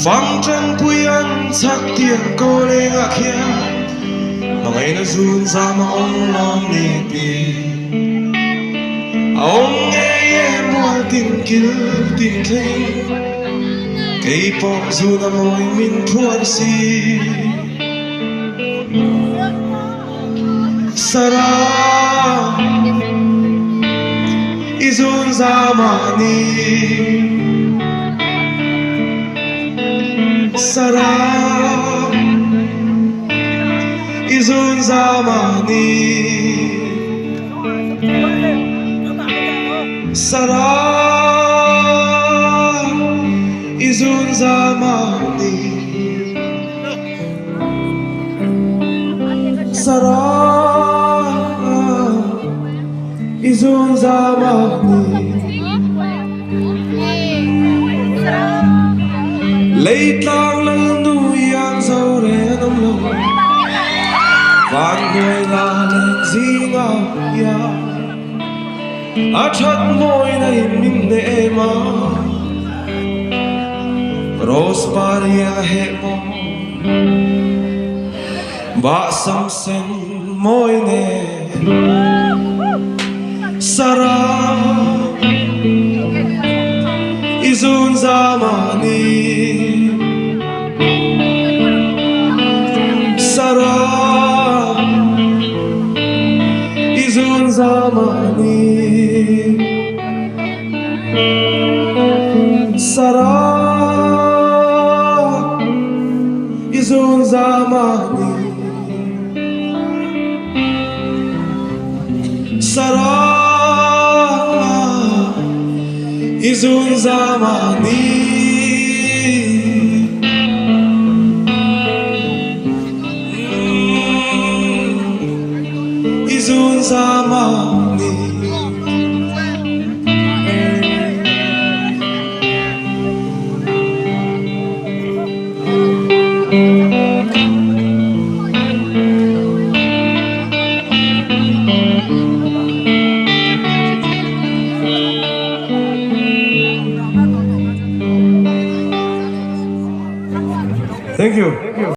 Phang chân quy ăn chắc tiền cô lên ngạc kia mà ngày nó run ra mà ông lo nề bì ông nghe em mua tin kia tin kinh cây bông dù là môi mình thuần si sara izun ra mà ni Sarah izun zamani Sarah izun zamani Sarah izun zamani lấy tang lần nuôi ăn dâu để nông lộ vạn người là lên gì ngào ya ở chất môi này mình để mà rosparia hemo ba sam sen môi nè Sarah izun zamani Sarah izun zamani Sarah izun zamani Sarah izun zamani zunzam